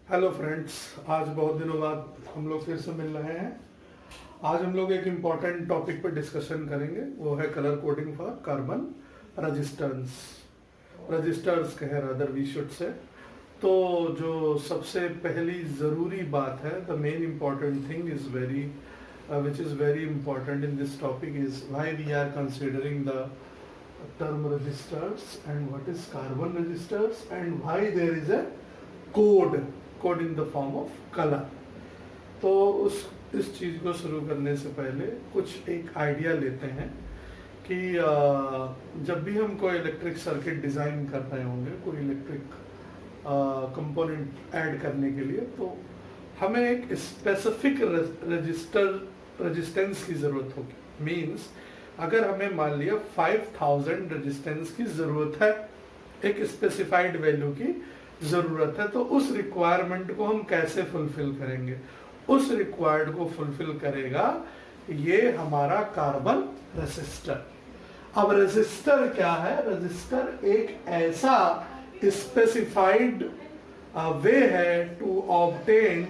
Hello friends, आज बहुत दिनों बाद हम लोग फिर से मिल रहे हैं। आज हम लोग एक इम्पॉर्टेंट टॉपिक पर डिस्कशन करेंगे, वो है colour coding for carbon resistance. Resistors कहे रादर वी शुड से। तो जो सबसे पहली ज़रूरी बात है, the main important thing is very which is very important in this topic is why we are considering the term registers and what is carbon registers and why there is a code in the form of color। तो इस चीज़ को शुरू करने से पहले कुछ एक idea लेते हैं कि जब भी हम कोई इलेक्ट्रिक सर्किट डिज़ाइन कर रहे होंगे, कोई इलेक्ट्रिक कंपोनेंट ऐड करने के लिए, तो हमें एक स्पेसिफिक रेजिस्टेंस की ज़रूरत होगी। मींस अगर हमें मान लिया 5000 रेजिस्टेंस की ज़रूरत है, एक स्पेसिफाइड वैल्यू की ज़रूरत है, तो उस रिक्वायरमेंट को हम कैसे फुलफिल करेंगे? उस रिक्वायर्ड को फुलफिल करेगा ये हमारा कार्बन रेसिस्टर। अब रेसिस्टर क्या है? रेसिस्टर एक ऐसा स्पेसिफाइड वे है to obtain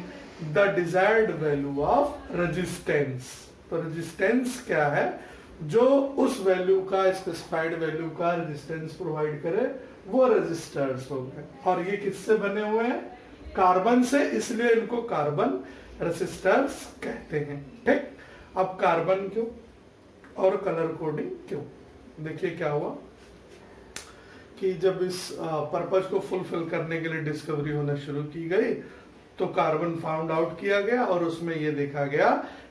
the desired value of resistance. तो रेजिस्टेंस क्या है? जो उस वैल्यू का, स्पेसिफाइड वैल्यू का रेजिस्टेंस प्रोवाइड करे, वो रेजिस्टर्स हो गए। और ये किससे बने हुए हैं? कार्बन से, इसलिए इनको कार्बन रेसिस्टर्स कहते हैं। ठीक, अब कार्बन क्यों और कलर कोडिंग क्यों? देखिए क्या हुआ कि जब इस पर्पज को फुलफिल करने के लिए डिस्कवरी होना शुरू की गई, तो कार्बन फाउंड आउट किया गया और उसमें ये देखा गया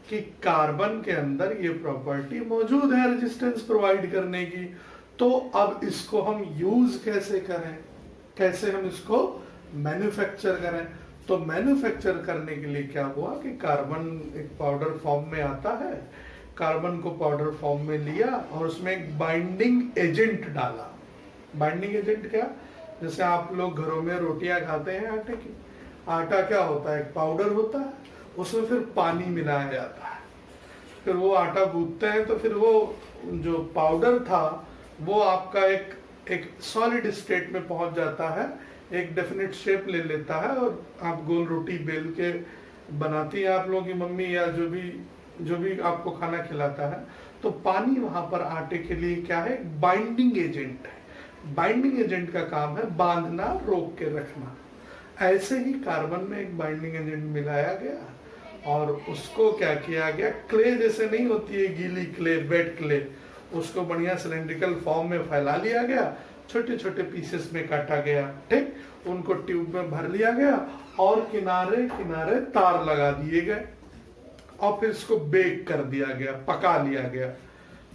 कि कार्बन के अंदर ये प्रॉपर्टी मौजूद है रेजिस्टेंस प्रोवाइड करने की। तो अब इसको हम यूज कैसे करें, कैसे हम इसको मैन्युफैक्चर करें? तो मैन्युफैक्चर करने के लिए क्या हुआ कि कार्बन एक पाउडर फॉर्म में आता है, कार्बन को पाउडर फॉर्म में लिया और उसमें एक बाइंडिंग एजेंट डाला। बाइंडिंग एजेंट क्या? जैसे आप लोग घरों में रोटियां खाते हैं आटे की, आटा क्या होता है? एक पाउडर होता है, उसमें फिर पानी मिलाया जाता है, फिर वो आटा गूंथते हैं, तो फिर वो जो पाउडर था वो आपका एक सॉलिड स्टेट में पहुंच जाता है, एक डेफिनेट शेप ले लेता है, और आप गोल रोटी बेल के बनाती है आप लोगों की मम्मी या जो भी आपको खाना खिलाता है। तो पानी वहां पर आटे के लिए क्या है? बाइंडिंग एजेंट है। बाइंडिंग एजेंट का काम है बांधना, रोक के रखना। ऐसे ही कार्बन में एक बाइंडिंग एजेंट मिलाया गया और उसको क्या किया गया? क्ले जैसे नहीं होती है गीली क्ले, वेट क्ले, उसको बढ़िया सिलेंड्रिकल फॉर्म में फैला लिया गया, छोटे छोटे पीसेस में काटा गया। ठीक, उनको ट्यूब में भर लिया गया और किनारे किनारे तार लगा दिए गए और फिर इसको बेक कर दिया गया, पका लिया गया।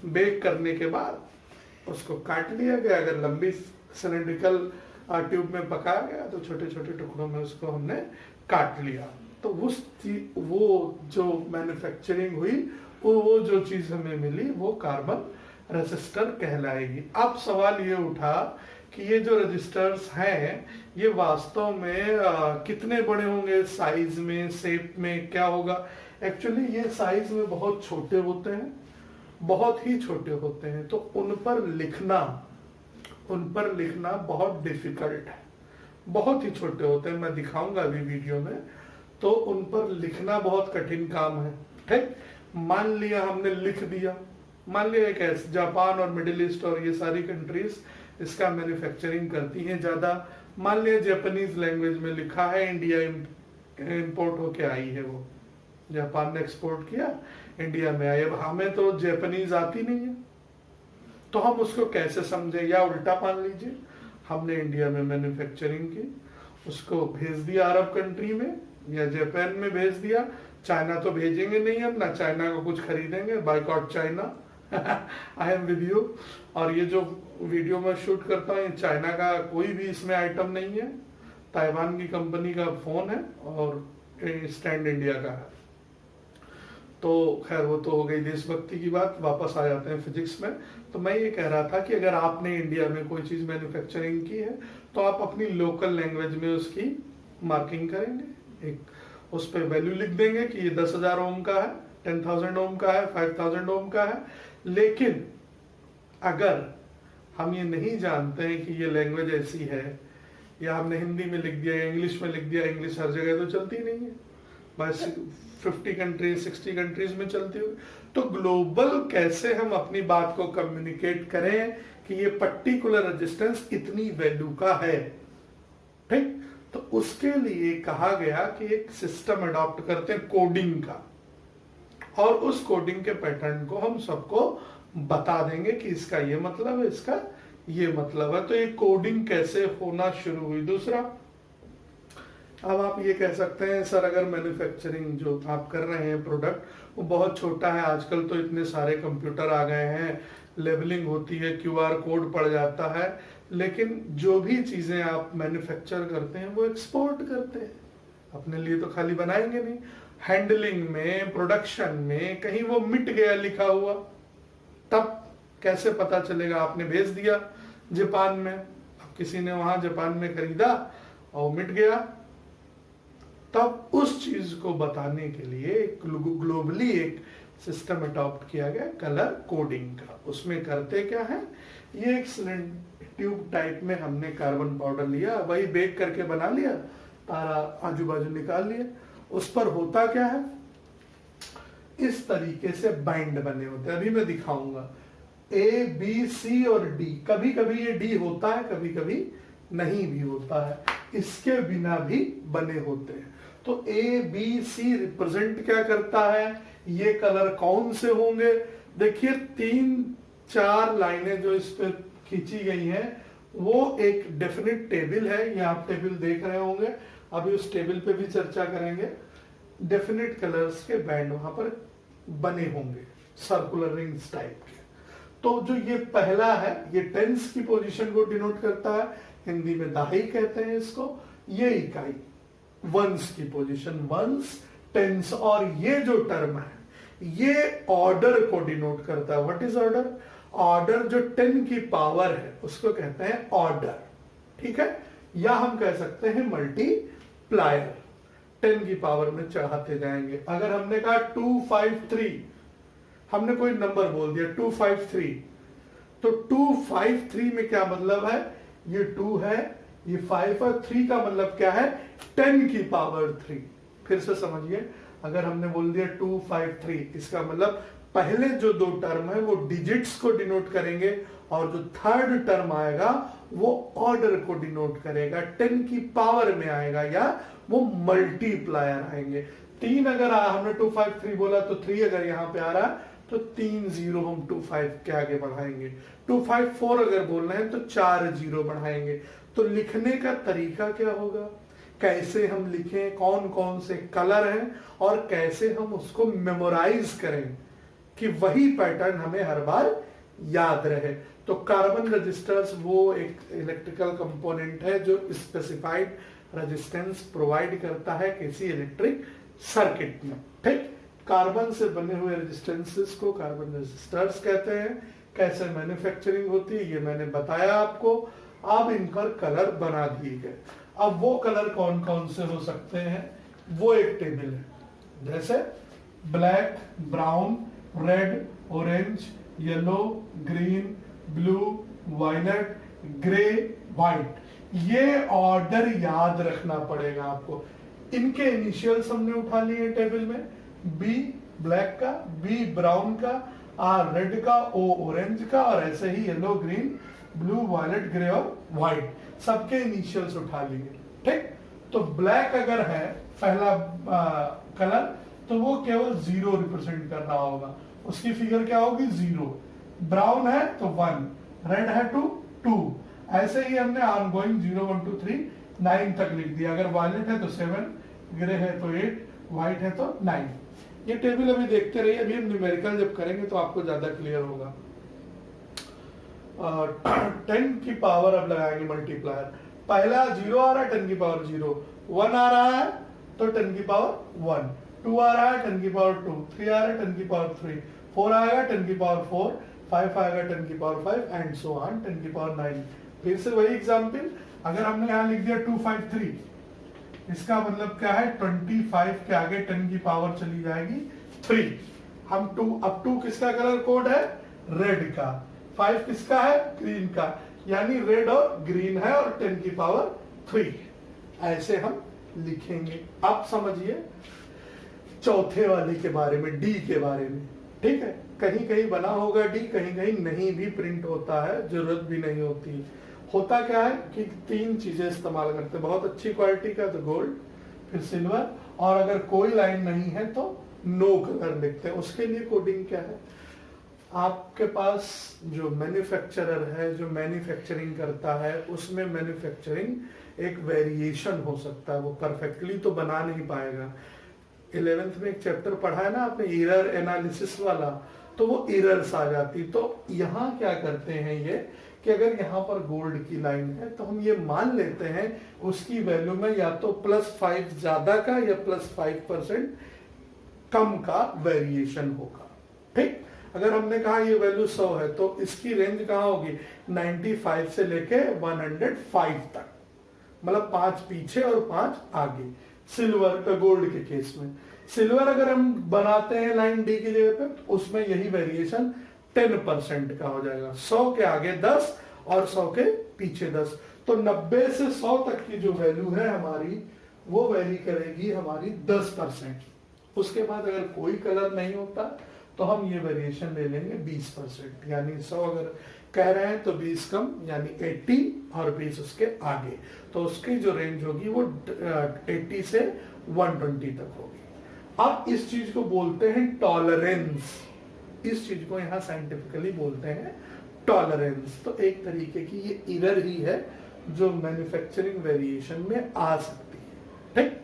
बेक करने के बाद उसको काट लिया गया। अगर लंबी सिलेंड्रिकल ट्यूब में पकाया गया तो छोटे छोटे टुकड़ों में उसको हमने काट लिया। तो वो जो मैन्युफैक्चरिंग हुई, वो जो चीज हमें मिली, वो कार्बन रेसिस्टर कहलाएगी। अब सवाल ये उठा कि ये जो रजिस्टर्स हैं, ये वास्तव में कितने बड़े होंगे? साइज में, शेप में क्या होगा? एक्चुअली ये साइज में बहुत छोटे होते हैं, बहुत ही छोटे होते हैं। तो उन पर लिखना बहुत डिफिकल्ट है, बहुत ही छोटे होते हैं। मैं दिखाऊंगा अभी वीडियो में। तो उन पर लिखना बहुत कठिन काम है। ठीक, मान लिया हमने लिख दिया, मान लिया एक ऐसे जापान और मिडिल ईस्ट और ये सारी कंट्रीज इसका मैन्युफैक्चरिंग करती हैं ज्यादा। मान लिया जापानीज लैंग्वेज में लिखा है, इंडिया इंपोर्ट होके आई है, वो जापान ने एक्सपोर्ट किया, इंडिया में आई। अब हमें तो जापानीज आती नहीं है, तो हम उसको कैसे समझे? या उल्टा मान लीजिए, हमने इंडिया में मैन्युफैक्चरिंग की, उसको भेज दिया अरब कंट्री में या जापान में भेज दिया। चाइना तो भेजेंगे नहीं, हम ना चाइना को कुछ खरीदेंगे, boycott China. I am with you. और ये जो वीडियो में शूट करता हूँ, चाइना का कोई भी इसमें आइटम नहीं है, ताइवान की कंपनी का फोन है और स्टैंड इंडिया का है। तो खैर वो तो हो गई देशभक्ति की बात, वापस आ जाते हैं फिजिक्स में। तो मैं ये कह रहा था कि अगर आपने इंडिया में कोई चीज मैन्युफैक्चरिंग की है, तो आप अपनी लोकल लैंग्वेज में उसकी मार्किंग करेंगे, एक उस पर वैल्यू लिख देंगे कि ये 10,000 ओम का है, 10,000 ओम का है, 5,000 ओम का है। लेकिन अगर हम ये नहीं जानते हैं कि ये लैंग्वेज ऐसी है या हमने हिंदी में लिख दिया या इंग्लिश में लिख दिया, इंग्लिश हर जगह तो चलती नहीं है, बस 50 कंट्रीज 60 कंट्रीज में चलती हुई। तो ग्लोबल कैसे हम अपनी बात को कम्युनिकेट करें कि ये पर्टिकुलर रेजिस्टेंस इतनी वैल्यू का है, ठीक। तो उसके लिए कहा गया कि एक सिस्टम अडॉप्ट करते हैं कोडिंग का, और उस कोडिंग के पैटर्न को हम सबको बता देंगे कि इसका ये मतलब है, इसका ये मतलब है। तो ये कोडिंग कैसे होना शुरू हुई। दूसरा, अब आप ये कह सकते हैं सर अगर मैन्युफैक्चरिंग जो आप कर रहे हैं प्रोडक्ट वो बहुत छोटा है, आजकल तो इतने सारे कंप्यूटर आ गए हैं, लेबलिंग होती है, QR कोड पड़ जाता है, लेकिन जो भी चीजें आप मैन्युफैक्चर करते हैं वो एक्सपोर्ट करते हैं, अपने लिए तो खाली बनाएंगे नहीं। हैंडलिंग में, प्रोडक्शन में कहीं वो मिट गया लिखा हुआ, तब कैसे पता चलेगा। आपने भेज दिया जापान में, अब किसी ने वहां जापान में खरीदा और मिट गया, तब उस चीज को बताने के लिए ग्लोबली एक सिस्टम अडॉप्ट किया गया कलर कोडिंग का। उसमें करते क्या है, ये एक ट्यूब टाइप में हमने कार्बन पाउडर लिया, वही बेक करके बना लिया, तारा आजू बाजू निकाल लिया, उस पर होता क्या है, इस तरीके से बाइंड बने होते हैं। अभी मैं दिखाऊंगा A, B, C और D। कभी कभी ये D होता है, कभी कभी नहीं भी होता है, इसके बिना भी बने होते हैं। तो A, B, C रिप्रेजेंट क्या करता है, ये कलर कौन से होंगे। देखिए 3-4 लाइनें जो इस पे खींची गई हैं वो एक डेफिनेट टेबल है, ये आप टेबल देख रहे होंगे, अभी उस टेबल पे भी चर्चा करेंगे। डेफिनेट कलर्स के बैंड वहां पर बने होंगे, सर्कुलर रिंग्स टाइप के। तो जो ये पहला है, ये टेंस की पोजीशन को डिनोट करता है, हिंदी में दाही कहते हैं इसको। ये इकाई वंस की पोजीशन, वंस टेंस, और ये जो टर्म है ये ऑर्डर को डिनोट करता है। What is order? ऑर्डर जो 10 की पावर है उसको कहते हैं ऑर्डर, ठीक है, या हम कह सकते हैं मल्टीप्लायर, 10 की पावर में चढ़ाते जाएंगे। अगर हमने कहा 253, हमने कोई नंबर बोल दिया 253, तो 253 में क्या मतलब है, ये 2 है, ये 5 है, 3 का मतलब क्या है, 10 की पावर 3। फिर से समझिए, अगर हमने बोल दिया 253, इसका मतलब पहले जो 2 टर्म है वो डिजिट्स को डिनोट करेंगे, और जो थर्ड टर्म आएगा वो ऑर्डर को डिनोट करेगा, 10 की पावर में आएगा, या वो मल्टीप्लायर आएंगे। 3 अगर हमने 253 बोला तो 3 अगर यहां पे आ रहा है तो 3 जीरो हम 25 के आगे बढ़ाएंगे। 254 अगर बोल रहे हैं तो 4 जीरो बढ़ाएंगे। तो लिखने का तरीका क्या होगा, कैसे हम लिखें, कौन कौन से कलर हैं, और कैसे हम उसको मेमोराइज करें कि वही पैटर्न हमें हर बार याद रहे। तो कार्बन रजिस्टर्स वो एक इलेक्ट्रिकल कंपोनेंट है जो स्पेसिफाइड रेजिस्टेंस प्रोवाइड करता है किसी इलेक्ट्रिक सर्किट में, ठीक। कार्बन से बने हुए रेजिस्टेंसेस को कार्बन रजिस्टर्स कहते हैं। कैसे मैन्युफैक्चरिंग होती है ये मैंने बताया आपको। अब इन पर कलर बना दिए गए। अब वो कलर कौन कौन से हो सकते हैं वो एक टेबल है, जैसे black, brown, red, orange, yellow, green, blue, violet, grey, white. ये ऑर्डर याद रखना पड़ेगा आपको। इनके इनिशियल्स हमने उठा लिए टेबल में, बी ब्लैक का, बी ब्राउन का, आर रेड का, ओ ऑरेंज का, और ऐसे ही yellow, green, blue, violet, grey और व्हाइट, सबके इनिशियल्स उठा लिए, ठीक। तो ब्लैक अगर है पहला कलर तो वो केवल 0 रिप्रेजेंट कर रहा होगा, उसकी फिगर क्या होगी 0। ब्राउन है तो 1, रेड है 2, ऐसे ही हमने ऑन गोइंग 0 1 2 3 9 तक लिख दिया। अगर वायलेट है तो 7, ग्रे है तो 8, व्हाइट है तो 9। ये टेबल अभी देखते रहिए, अभी हम न्यूमेरिकल जब करेंगे तो आपको ज्यादा क्लियर होगा। 10 की पावर अब लगाएंगे मल्टीप्लायर। पहला 0 आ रहा है 10 की पावर 0, 1 आ रहा है तो 10 की पावर 1, 2 आ रहा है 10 की पावर 2, 3 आ रहा है 10 की पावर 3, 4 आएगा 10 की पावर 4, 5 आएगा 10 की पावर 5 एंड सो ऑन 10 की पावर 9। फिर से वही एग्जांपल, अगर हमने यहाँ लिख दिया 253, इसका मतलब क्या है 25 के आगे 10 की पावर चली जाएगी 3। हम 2 किसका कलर कोड है, रेड का, 5 किसका है, ग्रीन का, यानी रेड और ग्रीन है, और 10 की पावर 3 ऐसे हम लिखेंगे। अब समझिए चौथे वाले के बारे में, डी के बारे में। ठीक है, कहीं कहीं बना होगा डी, कहीं कहीं नहीं भी प्रिंट होता है, जरूरत भी नहीं होती। होता क्या है कि 3 चीजें इस्तेमाल करते हैं, बहुत अच्छी क्वालिटी का तो गोल्ड, फिर सिल्वर, और अगर कोई लाइन नहीं है तो नो कलर लिखते हैं। उसके लिए कोडिंग क्या है, आपके पास जो मैन्युफैक्चरर है, जो मैन्युफैक्चरिंग करता है, उसमें मैन्युफैक्चरिंग एक वेरिएशन हो सकता है, वो परफेक्टली तो बना नहीं पाएगा। 11th में एक चैप्टर पढ़ा है ना आपने, एरर एनालिसिस वाला, तो वो एरर्स आ जाती। तो यहाँ क्या करते हैं ये कि अगर यहाँ पर गोल्ड की लाइन है तो हम ये मान लेते हैं उसकी वैल्यू में या तो +5 ज्यादा का या +5% कम का वेरिएशन होगा। ठीक, अगर हमने कहा ये वैल्यू 100 है तो इसकी रेंज कहाँ होगी, 95 से लेके 105 तक, मतलब 5 पीछे और 5 आगे। सिल्वर गोल्ड के केस में, सिल्वर अगर हम बनाते हैं लाइन डी की जगह पे, उसमें यही वेरिएशन 10% का हो जाएगा। 100 के आगे 10 और 100 के पीछे 10, तो 90 से 100 तक की जो वैल्यू है हमारी, वो वेरी करेगी हमारी 10%। उसके बाद अगर कोई कलर नहीं होता तो हम ये वेरिएशन ले लेंगे 20%, यानी 100 अगर कह रहे हैं तो 20 कम यानी 80 और 20 उसके आगे, तो उसकी जो रेंज होगी वो 80 से 120 तक होगी। अब इस चीज को बोलते हैं टॉलरेंस, इस चीज को यहाँ साइंटिफिकली बोलते हैं टॉलरेंस। तो एक तरीके की ये एरर ही है जो मैन्युफैक्चरिंग वेरिएशन में आ सकती है। ठीक,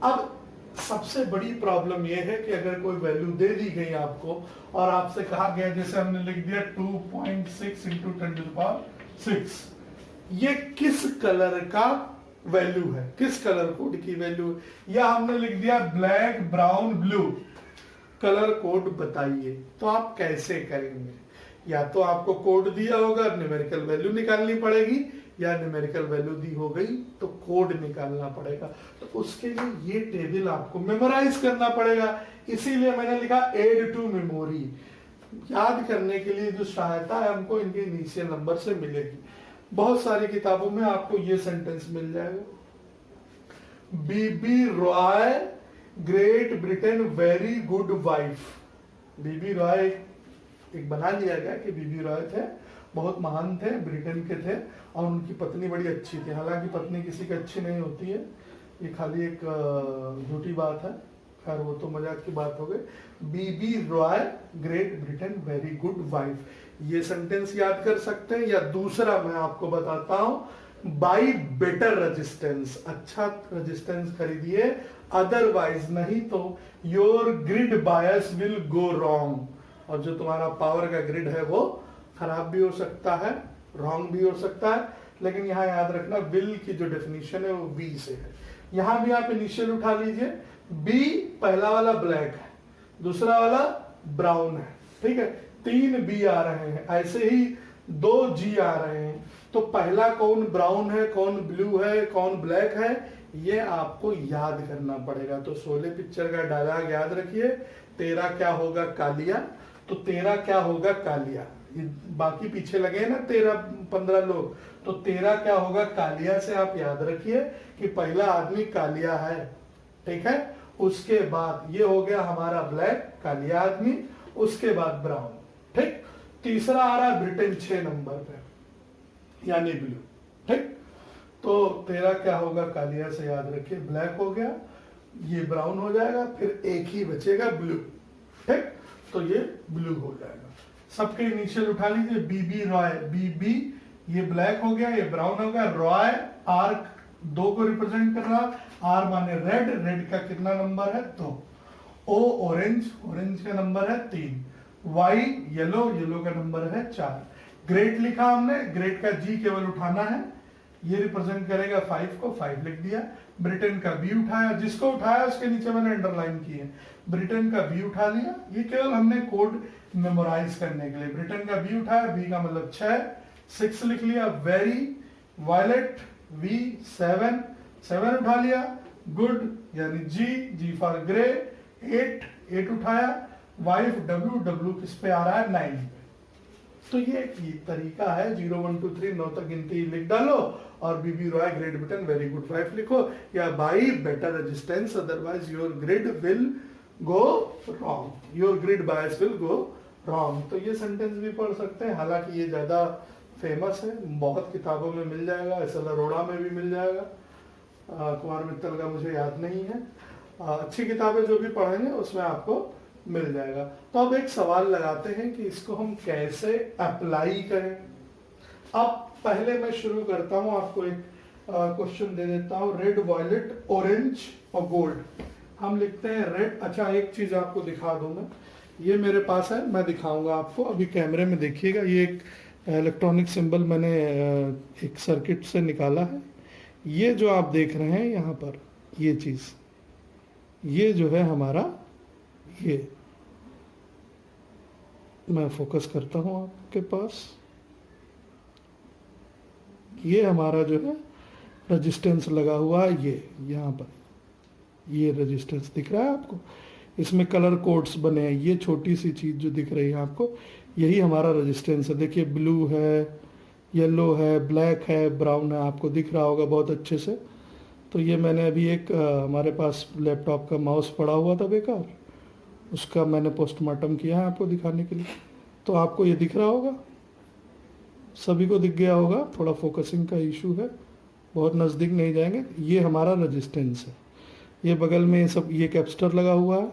अब सबसे बड़ी प्रॉब्लम यह है कि अगर कोई वैल्यू दे दी गई आपको और आपसे कहा गया, जैसे हमने लिख दिया 2.6 × 10⁶, ये किस कलर का वैल्यू है, किस कलर कोड की वैल्यू है, या हमने लिख दिया black brown blue, colour code बताइए, तो आप कैसे करेंगे? या तो आपको कोड दिया होगा, न्यूमेरिकल वैल्यू निकालनी पड़ेगी, या न्यूमेरिकल वैल्यू दी हो गई तो कोड निकालना पड़ेगा। तो उसके लिए ये टेबल आपको मेमोराइज करना पड़ेगा, इसीलिए मैंने लिखा एड टू मेमोरी। याद करने के लिए जो सहायता है हमको इनके इनिशियल नंबर से मिलेगी। बहुत सारी किताबों में आपको ये सेंटेंस मिल जाएगा, B B Roy Great Britain very good wife. B B Roy एक बना लिया गया कि बीबी रॉय थे, बहुत महान थे, ब्रिटेन के थे, और उनकी पत्नी बड़ी अच्छी थी। हालांकि पत्नी किसी की अच्छी नहीं होती है, ये खाली एक झूठी बात है, खैर वो तो मजाक की बात हो गई। B B Roy Great Britain very good wife, ये सेंटेंस याद कर सकते हैं। या दूसरा मैं आपको बताता हूं, बाई बेटर रेजिस्टेंस, अच्छा रेजिस्टेंस खरीदिए, अदरवाइज नहीं तो your grid bias will go wrong, और जो तुम्हारा पावर का ग्रिड है वो खराब भी हो सकता है, रॉन्ग भी हो सकता है। लेकिन यहाँ याद रखना विल की जो डेफिनेशन है वो बी से है। यहां भी आप इनिशियल उठा लीजिए, बी पहला वाला ब्लैक है, दूसरा वाला ब्राउन है, ठीक है, 3 बी आ रहे हैं, ऐसे ही 2 जी आ रहे हैं। तो पहला कौन ब्राउन है, कौन ब्लू है, कौन ब्लैक है, ये आपको याद करना पड़ेगा। तो शोले पिक्चर का डायलॉग याद रखिए, तेरा क्या होगा कालिया, तो तेरा क्या होगा कालिया, बाकी पीछे लगे ना 13-15 लोग, तो तेरा क्या होगा कालिया से आप याद रखिए कि पहला आदमी कालिया है, ठीक है। उसके बाद ये हो गया हमारा ब्लैक, कालिया आदमी, उसके बाद ब्राउन, ठीक। तीसरा आ रहा है ब्रिटेन 6 नंबर पे, यानी ब्लू, ठीक। तो तेरा क्या होगा कालिया से याद रखिए, ब्लैक हो गया, ये ब्राउन हो जाएगा, फिर एक ही बचेगा ब्लू, ठीक। तो ये ब्लू हो जाएगा। सबके इनिशियल उठा लीजिए, बीबी रॉय, बीबी ये ब्लैक हो गया, ये ब्राउन हो गया, रॉय आर 2 को रिप्रेजेंट कर रहा, आर माने रेड, रेड का कितना नंबर है 2, ओ ऑरेंज, ऑरेंज का नंबर है 3, वाई येलो, येलो का नंबर है 4, ग्रेट लिखा हमने, ग्रेट का जी केवल उठाना है, ये रिप्रेजेंट करेगा 5 को, 5 लिख दिया। ब्रिटेन का बी उठाया, जिसको उठाया उसके नीचे मैंने अंडरलाइन की है, ब्रिटेन का बी उठा लिया, ये केवल हमने कोड मेमोराइज करने के लिए, ब्रिटेन का बी उठाया, बी का मतलब 6, 6 लिख लिया, वेरी, वायलेट, वी 7, 7 उठा लिया, गुड यानी जी, जी फॉर ग्रे, 8, 8 उठाया, वाइफ डब्ल्यू, डब्ल्यू किस पे आ रहा है 9 पे, तो ये एक तरीका है, 0 1 2 3 9 तक गिनती लिख डालो और B B Roy grid button very good 5 लिखो, या by better resistance otherwise your grid will go wrong, your grid bias will go wrong. तो ये सेंटेंस भी पढ़ सकते हैं, हालांकि ये ज्यादा फेमस है, बहुत किताबों में मिल जाएगा, एस.एल. अरोड़ा में भी मिल जाएगा, कुमार मित्तल का मुझे याद नहीं है, अच्छी किताबें जो भी पढ़ेंगे उसमें आपको मिल जाएगा। तो अब एक सवाल लगाते हैं कि इसको हम कैसे अप्लाई करें। अब पहले मैं शुरू करता हूं, आपको एक क्वेश्चन दे देता हूं, रेड, वायलेट, ऑरेंज और गोल्ड। हम लिखते हैं रेड। अच्छा, एक चीज आपको दिखा दूं मैं, ये मेरे पास है, मैं दिखाऊंगा आपको, अभी कैमरे में देखिएगा। ये एक इलेक्ट्रॉनिक सिंबल मैंने एक सर्किट से निकाला है। ये जो आप देख रहे हैं यहाँ पर, ये चीज, ये जो है हमारा, ये मैं फोकस करता हूं आपके पास, ये हमारा जो है रेजिस्टेंस लगा हुआ है, ये यहाँ पर, ये रेजिस्टेंस दिख रहा है आपको, इसमें कलर कोड्स बने हैं, ये छोटी सी चीज जो दिख रही है आपको, यही हमारा रेजिस्टेंस है। देखिए ब्लू है, येलो है, ब्लैक है, ब्राउन है, आपको दिख रहा होगा बहुत अच्छे से। तो ये मैंने अभी एक हमारे पास लैपटॉप का माउस पड़ा हुआ था बेकार, उसका मैंने पोस्टमार्टम किया है आपको दिखाने के लिए। तो आपको ये दिख रहा होगा, सभी को दिख गया होगा, थोड़ा फोकसिंग का इशू है, बहुत नज़दीक नहीं जाएंगे। ये हमारा रेजिस्टेंस है, ये बगल में सब ये कैपेसिटर लगा हुआ है,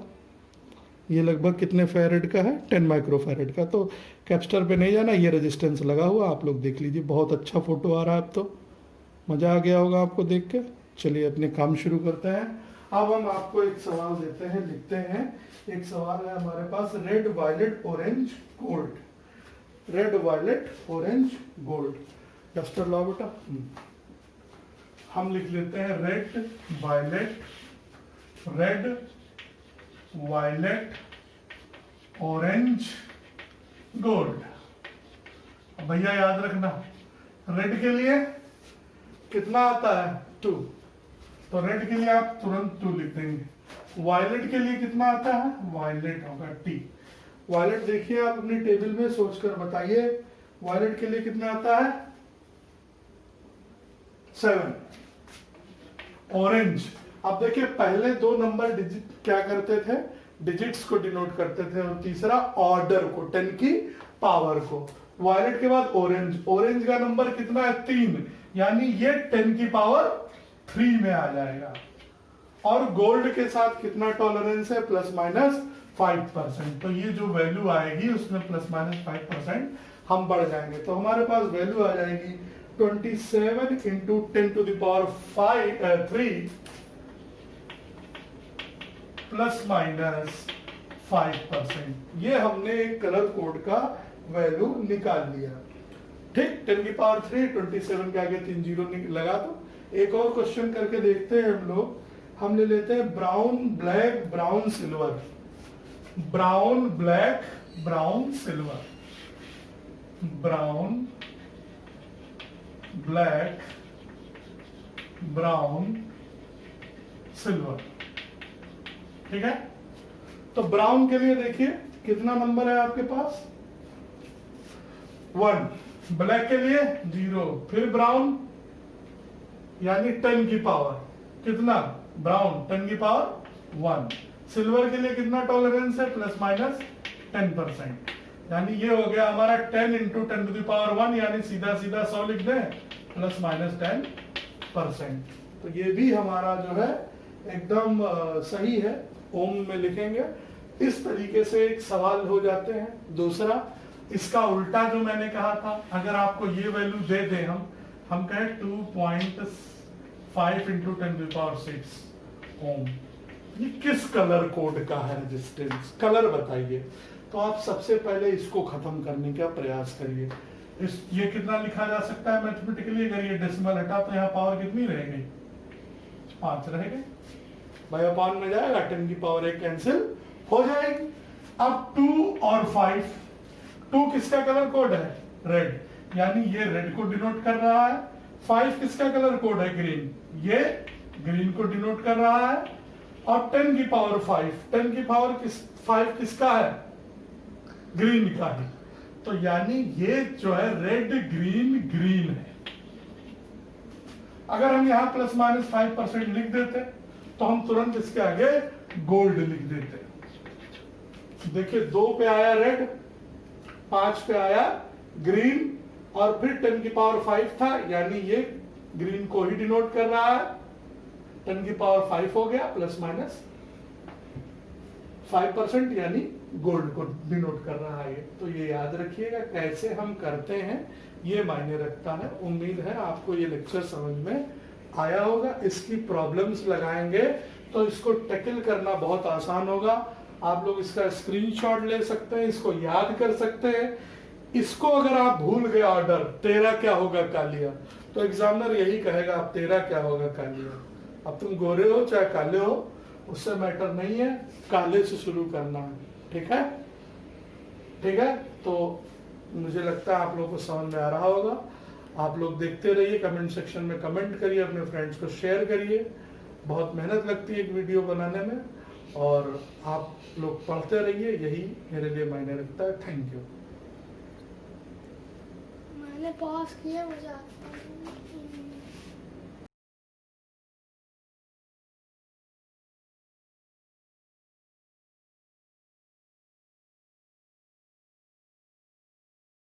ये लगभग कितने फैरेड का है, 10 माइक्रोफैरेड का। तो कैपेसिटर पे नहीं जाना, ये रेजिस्टेंस लगा हुआ, आप लोग देख लीजिए, बहुत अच्छा फोटो आ रहा है। अब तो मज़ा आ गया होगा आपको देख के। चलिए अपने काम शुरू करते हैं। अब हम आपको एक सवाल देते हैं, लिखते हैं, एक सवाल है हमारे पास, red, violet, orange, gold. Red, violet, orange, gold. Duster लाओ बेटा। हम लिख लेते हैं red, violet, red, violet, orange, gold. भैया याद रखना, रेड के लिए कितना आता है 2, तो रेड के लिए आप तुरंत 2 लिख देंगे। वायलेट के लिए कितना आता है, वायलेट होगा T। वायलेट देखिए आप अपनी टेबल में सोचकर बताइए, वायलेट के लिए कितना आता है 7। ऑरेंज, अब देखिए पहले 2 नंबर डिजिट क्या करते थे, डिजिट्स को डिनोट करते थे, और तीसरा ऑर्डर को, 10 की पावर को। वायलेट के बाद ऑरेंज, ऑरेंज का नंबर कितना है 3, यानी ये 10 की पावर 3 में आ जाएगा। और गोल्ड के साथ कितना टॉलरेंस है, ±5%। तो ये जो वैल्यू आएगी उसमें ±5% हम बढ़ जाएंगे, तो हमारे पास वैल्यू आ जाएगी 27 इंटू 10 टू द पावर 3 ±5%। ये हमने एक कलर कोड का वैल्यू निकाल लिया। ठीक, 10 की पावर 3, 27 के आगे 3 जीरो लगा दो। एक और क्वेश्चन करके देखते हैं हम लोग। हम ले लेते हैं brown, black, brown, silver. Brown, black, brown, silver. Brown, black, brown, silver. ठीक है, तो ब्राउन के लिए देखिए कितना नंबर है आपके पास 1, ब्लैक के लिए 0, फिर ब्राउन यानी 10 की पावर कितना, ब्राउन 10 की पावर 1। सिल्वर के लिए कितना टॉलरेंस है, ±10%, यानी ये हो गया हमारा 10 इंटू 10 टू द पावर 1, यानी सीधा सीधा 100 लिख दें, ±10%। तो ये भी हमारा जो है एकदम सही है, ओम में लिखेंगे। इस तरीके से एक सवाल हो जाते हैं। दूसरा, इसका उल्टा जो मैंने कहा था, अगर आपको ये वैल्यू दे दें, हम कहें 2.5 इंटू 10 टू द पावर 6 ओम, ये किस कलर कोड का है रेजिस्टेंस, कलर बताइए। तो आप सबसे पहले इसको खत्म करने का प्रयास करिए। ये कितना लिखा जा सकता है मैथमेटिकली, अगर ये डेसिमल हटा तो यहाँ पावर कितनी रहेगी, 5 रहेगी भाई, अपान में जाएगा, 10 की पावर 1 कैंसिल हो जाएगी। अब 2 और 5, 2 किसका कलर कोड है, रेड, यानी ये रेड को डिनोट कर रहा है। 5 किसका कलर कोड है, ग्रीन, ये ग्रीन को डिनोट कर रहा है। और 10 की पावर 5, 10 की पावर 5 किसका है, ग्रीन का है। तो यानी ये जो है रेड ग्रीन ग्रीन है। अगर हम यहां ±5% लिख देते तो हम तुरंत इसके आगे गोल्ड लिख देते। देखिए 2 पे आया रेड, 5 पे आया ग्रीन, और फिर 10⁵ था, यानी ये ग्रीन को ही डिनोट कर रहा है। 10⁵ हो गया, ±5%, यानी गोल्ड को डिनोट कर रहा है। तो ये याद रखिएगा, कैसे हम करते हैं ये मायने रखता है। उम्मीद है आपको ये लेक्चर समझ में आया होगा। इसकी प्रॉब्लम्स लगाएंगे तो इसको टैकल करना बहुत आसान होगा। आप लोग इसका स्क्रीनशॉट ले सकते हैं, इसको याद कर सकते हैं। इसको अगर आप भूल गए ऑर्डर, तेरा क्या होगा कालिया, तो एग्जामिनर यही कहेगा अब तेरा क्या होगा कालिया। अब तुम गोरे हो चाहे काले हो, उससे मैटर नहीं है, काले से शुरू करना है। ठीक है, ठीक है। तो मुझे लगता है आप लोगों को समझ में आ रहा होगा। आप लोग देखते रहिए, कमेंट सेक्शन में कमेंट करिए, अपने फ्रेंड्स को शेयर करिए। बहुत मेहनत लगती है एक वीडियो बनाने में, और आप लोग पढ़ते रहिए, यही मेरे लिए मायने रखता है। Thank you. मैंने पॉज किया, मुझे आता है।